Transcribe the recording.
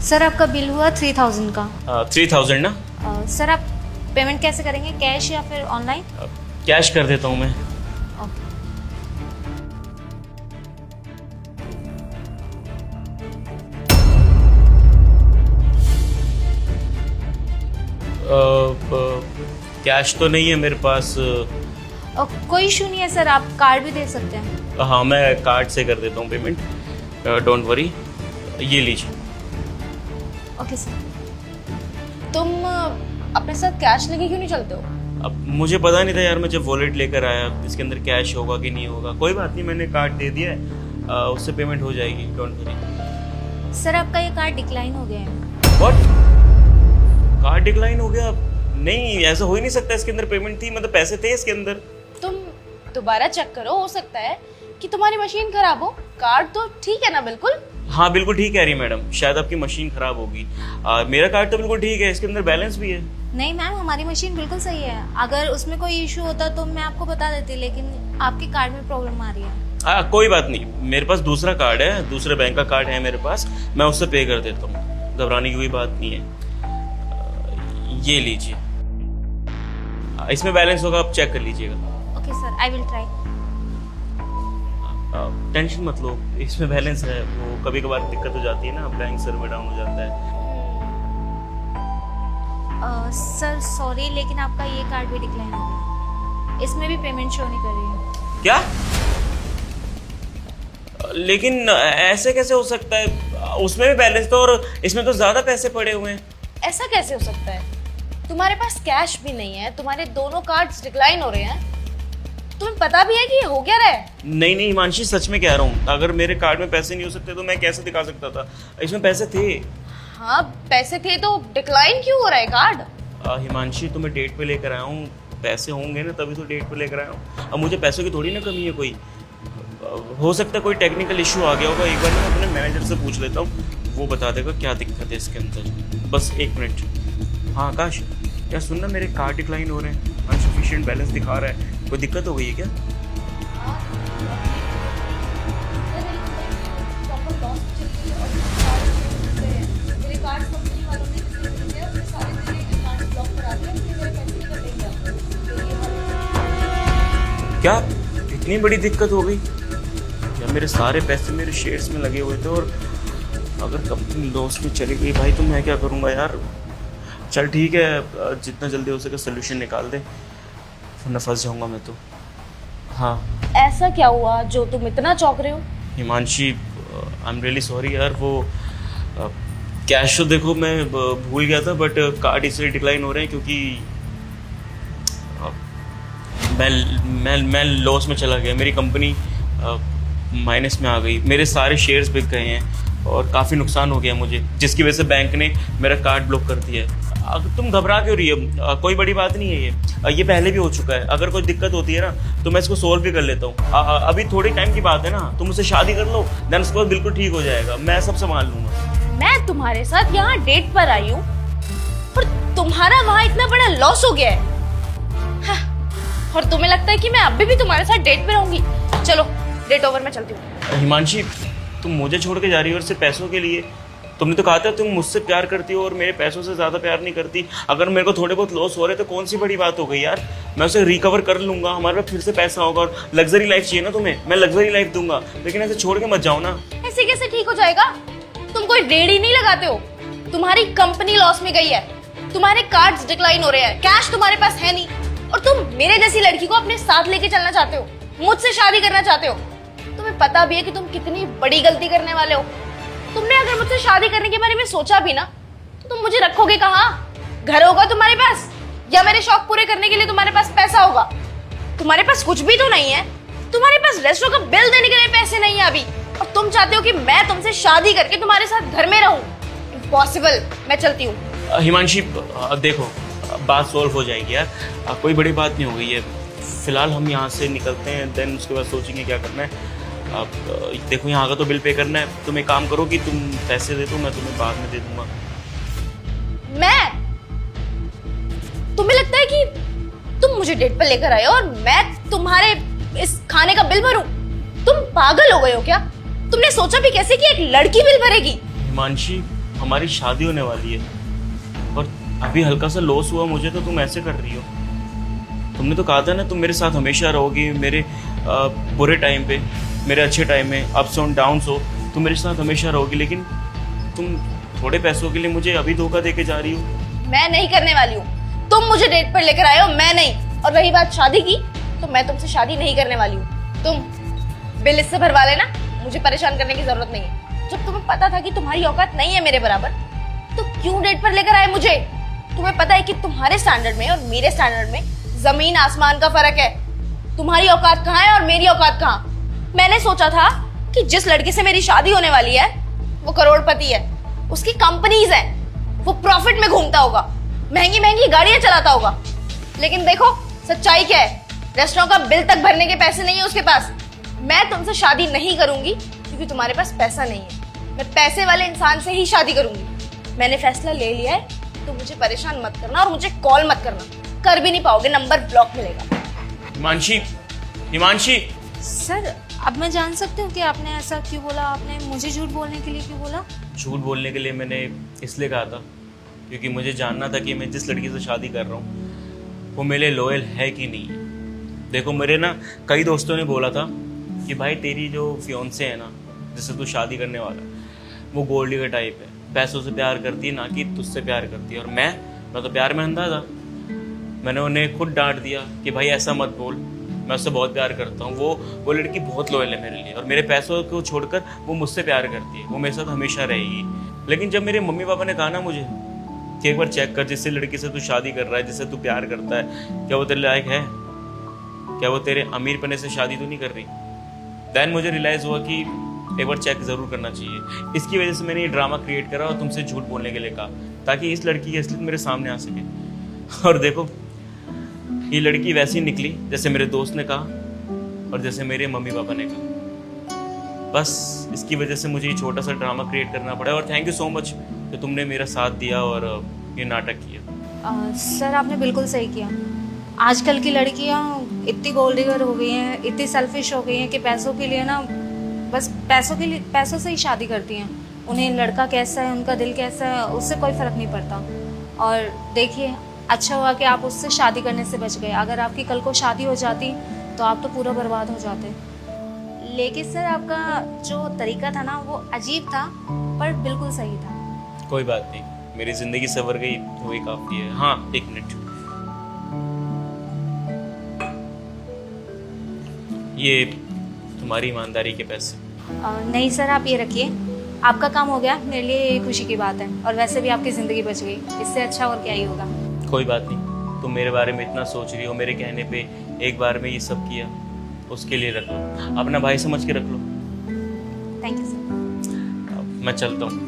Sir आपका bill हुआ 3000 का। 3000 ना? सर आप पेमेंट कैसे करेंगे, कैश या फिर ऑनलाइन? कैश कर देता हूँ मैं। कैश तो नहीं है मेरे पास। कोई इशू नहीं है सर, आप कार्ड भी दे सकते हैं। हाँ, मैं कार्ड से कर देता हूँ पेमेंट, डोंट वरी। ये लीजिए। Okay sir. तुम अपने साथ कैश लेके क्यों नहीं चलते हो? अब मुझे पता नहीं था यार, मैं जब वॉलेट लेकर आया इसके अंदर कैश होगा कि नहीं होगा। कोई बात नहीं, मैंने कार्ड दे दिया है, उससे पेमेंट हो जाएगी, डोंट वरी। सर आपका ये कार्ड डिक्लाइन हो गया है। व्हाट? कार्ड डिक्लाइन हो गया? नहीं, ऐसा हो ही नहीं सकता। इसके अंदर पेमेंट थी, मतलब पैसे थे इसके अंदर। तुम दोबारा चेक करो, हो सकता है कि तुम्हारी मशीन खराब हो। कार्ड तो ठीक है ना? बिल्कुल। हाँ बिल्कुल ठीक कह रही है मैडम, शायद आपकी मशीन खराब होगी। मेरा कार्ड तो बिल्कुल ठीक है, इसके अंदर बैलेंस भी है। नहीं मैम, हमारी मशीन बिल्कुल सही है। अगर उसमें कोई इशू होता तो मैं आपको बता देती, लेकिन आपके कार्ड में प्रॉब्लम आ रही है। कोई बात नहीं, मेरे पास दूसरा कार्ड है, दूसरे बैंक का कार्ड है मेरे पास, मैं उससे पे कर देता हूँ। घबराने की कोई बात नहीं है। ये लीजिए, इसमें बैलेंस होगा, आप चेक कर लीजिएगा। Okay sir, I will try. Tension मत लो, इसमें बैलेंस है। वो कभी कभार दिक्कत हो जाती है ना, बैंक सर्वर डाउन हो जाता है। सर सॉरी, लेकिन आपका ये कार्ड भी डिक्लाइन हो गया। इसमें भी पेमेंट शो नहीं कर रही है। क्या? लेकिन ऐसे कैसे हो सकता है? उसमें भी बैलेंस तो, और इसमें तो ज्यादा पैसे पड़े हुए हैं। ऐसा कैसे हो सकता है? तुम्हारे पास कैश भी नहीं है, तुम्हारे दोनों कार्ड्स डिक्लाइन हो रहे हैं। तुम्हें पता भी है कि ये हो क्या रहा है? नहीं नहीं हिमांशी, सच में कह रहा हूँ, अगर मेरे कार्ड में पैसे नहीं हो सकते तो मैं कैसे दिखा सकता था? इसमें पैसे थे। हाँ पैसे थे तो डिक्लाइन क्यों हो रहा है कार्ड? हिमांशी, तो मैं डेट पे लेकर आया हूँ, पैसे होंगे ना तभी तो डेट पे लेकर आया हूँ। अब मुझे पैसों की थोड़ी ना कमी है कोई। हो सकता है कोई टेक्निकल इशू आ गया होगा, एक बार मैं अपने मैनेजर से पूछ लेता हूँ, वो बता देगा क्या दिक्कत है इसके अंदर। बस एक मिनट। हाँ आकाश, क्या सुनना, मेरे कार्ड डिक्लाइन हो रहे हैं, अनसफिशिएंट बैलेंस दिखा रहा है, कोई दिक्कत हो गई है क्या? क्या इतनी बड़ी दिक्कत हो गई? या मेरे सारे पैसे मेरे शेयर्स में लगे हुए थे, और अगर कंपनी लॉस में चली गई भाई तो मैं क्या करूँगा यार। चल ठीक है, जितना जल्दी हो सके सोल्यूशन निकाल दे, वरना फंस जाऊँगा मैं तो। हाँ ऐसा क्या हुआ जो तुम इतना चौंक रहे हो? Himanshi, I am really sorry यार। वो कैश तो देखो मैं भूल गया था, बट कार्ड इसलिए डिक्लाइन हो रहे हैं क्योंकि मैं लॉस में चला गया। मेरी कंपनी माइनस में आ गई, मेरे सारे शेयर्स बिक गए हैं और काफ़ी नुकसान हो गया मुझे, जिसकी वजह से बैंक ने मेरा कार्ड ब्लॉक कर दिया है। तुम घबरा क्यों रही हो? कोई बड़ी बात नहीं है ये पहले भी हो चुका है। अगर कोई दिक्कत होती है ना तो मैं इसको सोल्व भी कर लेता हूँ। अभी थोड़ी टाइम की बात है ना, तुम मुझसे शादी कर लो, देन उसके बाद बिल्कुल ठीक हो जाएगा, मैं सब संभाल लूंगा। मैं तुम्हारे साथ यहाँ डेट पर आई हूँ और तुम्हारा वहाँ इतना बड़ा लॉस हो गया है। हाँ, और तुम्हें लगता है कि मैं अभी भी तुम्हारे साथ डेट पे रहूंगी? चलो डेट ओवर, मैं चलती हूँ। हिमांशी, तुम मुझे छोड़ के जा रही हो और सिर्फ पैसों के लिए? तुमने तो कहा था तुम मुझसे प्यार करती हो और मेरे पैसों से ज़्यादा प्यार नहीं करती। अगर मेरे को थोड़े बहुत लॉस हो रहे तो कौन सी बड़ी बात हो गई यार, मैं उसे रिकवर कर लूंगा, हमारे पास फिर से पैसा होगा। और लग्जरी लाइफ चाहिए ना तुम्हें, मैं लग्जरी लाइफ दूंगा, लेकिन ऐसे छोड़ के मत जाओ ना। ऐसे कैसे ठीक हो जाएगा? तुम कोई रेडी नहीं लगाते हो, तुम्हारी कंपनी लॉस में गई है, तुम्हारे कार्ड्स डिक्लाइन हो रहे हैं, कैश तुम्हारे पास है नहीं, और तुम मेरे जैसी लड़की को अपने साथ लेके चलना चाहते हो, मुझसे शादी करना चाहते हो। तुम्हें पता भी है कि तुम कितनी बड़ी गलती करने वाले हो। तुमने अगर मुझसे शादी करने के बारे में सोचा भी ना तो तुम मुझे रखोगे कहाँ? घर होगा तुम्हारे पास, या मेरे शौक पूरे करने के लिए तुम्हारे पास पैसा होगा? तुम्हारे पास कुछ भी तो नहीं है। तुम्हारे पास रेस्टोरेंट का बिल देने के लिए पैसे नहीं है अभी, और तुम चाहते हो कि मैं तुमसे शादी करके तुम्हारे साथ घर में रहूं? इम्पॉसिबल। मैं चलती हूँ। हिमांशी देखो, बात सॉल्व हो जाएगी यार, कोई बड़ी बात नहीं हो गई है। फिलहाल हम यहाँ से निकलते हैं, देन उसके बाद सोचेंगे क्या करना है। आप देखो यहाँ का तो बिल पे करना है, तुम एक काम करो कि तुम पैसे दे दो, मैं तुम्हें बाद में दे दूंगा। तुम्हें लगता है कि तुम मुझे डेट पर लेकर आए हो और मैं तुम्हारे इस खाने का बिल भरूं? तुम पागल हो गए हो क्या? तुमने सोचा भी कैसे कि एक लड़की बिल भरेगी? हिमांशी, हमारी शादी होने वाली है और अभी हल्का सा लॉस हुआ मुझे, तो तुम ऐसे कर रही हो। तुमने तो कहा था ना तुम मेरे साथ हमेशा रहोगी, मेरे बुरे टाइम पे, मेरे अच्छे टाइम में, अप्स और डाउन्स हो, तुम मेरे साथ हमेशा रहोगी। लेकिन तुम थोड़े पैसों के लिए मुझे अभी धोखा दे के जा रही हो। मैं नहीं करने वाली हूँ। तुम मुझे डेट पर लेकर आए हो, मैं नहीं। और रही बात शादी की, तो मैं तुमसे शादी नहीं करने वाली हूँ। तुम बिल इससे भरवा लेना, मुझे परेशान करने की जरूरत नहीं है। जब तुम्हें पता था कि तुम्हारी औकात नहीं है मेरे बराबर, तो क्यों डेट पर लेकर आए मुझे? तुम्हें पता है कि तुम्हारे स्टैंडर्ड में और मेरे स्टैंडर्ड में जमीन आसमान का फर्क है। तुम्हारी औकात कहाँ है और मेरी औकात कहाँ? मैंने सोचा था कि जिस लड़के से मेरी शादी होने वाली है वो करोड़पति है, उसकी कंपनीज है, वो प्रॉफिट में घूमता होगा, महंगी महंगी गाड़ियां चलाता होगा। लेकिन देखो सच्चाई क्या है, रेस्टोरेंट का बिल तक भरने के पैसे नहीं है उसके पास। मैं तुमसे शादी नहीं करूंगी क्योंकि तुम्हारे पास पैसा नहीं है। मैं पैसे वाले इंसान से ही शादी करूंगी। मैंने फैसला ले लिया है, तो मुझे परेशान मत करना और मुझे कॉल मत करना। कर भी नहीं पाओगे, नंबर ब्लॉक मिलेगा। हिमांशी। सर अब मैं जान सकती हूँ कि आपने ऐसा क्यों बोला? आपने मुझे झूठ बोलने के लिए क्यों बोला? झूठ बोलने के लिए मैंने इसलिए कहा था क्योंकि मुझे जानना था कि मैं जिस लड़की से शादी कर रहा हूँ वो मेरे लॉयल है कि नहीं। देखो मेरे ना कई दोस्तों ने बोला था कि भाई तेरी जो फियोंसे है ना, जिससे तू शादी करने वाला है, वो गोल्ड डिगर टाइप है, पैसों से प्यार करती है ना कि तुझसे प्यार करती है। और मैं तो प्यार में अंधा था। मैंने उन्हें खुद डांट दिया कि भाई ऐसा मत बोल, मैं उससे बहुत प्यार करता हूँ, वो लड़की बहुत लॉयल है मेरे लिए और मेरे पैसों को छोड़कर वो मुझसे प्यार करती है, वो मेरे साथ हमेशा रहेगी। लेकिन जब मेरे मम्मी पापा ने कहा ना मुझे कि एक बार चेक कर, जिससे लड़की से तू शादी कर रहा है, जिससे तू प्यार करता है, क्या वो तेरे लायक है, क्या वो तेरे अमीर पने से शादी तो नहीं कर रही, दैन मुझे रियलाइज़ हुआ कि एक बार चेक ज़रूर करना चाहिए। इसकी वजह से मैंने ये ड्रामा क्रिएट करा और तुमसे झूठ बोलने के लिए कहा ताकि इस लड़की की असलियत मेरे सामने आ सके। और देखो ये लड़की वैसी निकली जैसे मेरे दोस्त ने कहा और जैसे मेरे मम्मी पापा ने कहा। बस इसकी वजह से मुझे ये छोटा सा ड्रामा क्रिएट करना पड़ा। और थैंक यू सो मच कि तुमने मेरा साथ दिया और ये नाटक किया। सर आपने बिल्कुल सही किया। आजकल की लड़कियां इतनी गोल्ड डिगर हो गई हैं, इतनी सेल्फिश हो गई हैं कि पैसों के लिए ना, बस पैसों से ही शादी करती हैं। उन्हें लड़का कैसा है, उनका दिल कैसा है, उससे कोई फ़र्क नहीं पड़ता। और देखिए अच्छा हुआ कि आप उससे शादी करने से बच गए। अगर आपकी कल को शादी हो जाती तो आप तो पूरा बर्बाद हो जाते। लेकिन सर आपका जो तरीका था ना वो अजीब था पर बिल्कुल सही था। कोई बात नहीं, मेरी ज़िंदगी संवर गई वही काफ़ी है। हाँ एक मिनट, ये तुम्हारी ईमानदारी के पैसे। नहीं सर आप ये रखिए, आपका काम हो गया, मेरे लिए ये खुशी की बात है। और वैसे भी आपकी ज़िंदगी बच गई, इससे अच्छा और क्या ही होगा। कोई बात नहीं, तुम मेरे बारे में इतना सोच रही हो, मेरे कहने पे एक बार में ये सब किया, उसके लिए रख लो, अपना भाई समझ के रख लो। Thank you sir. मैं चलता हूँ।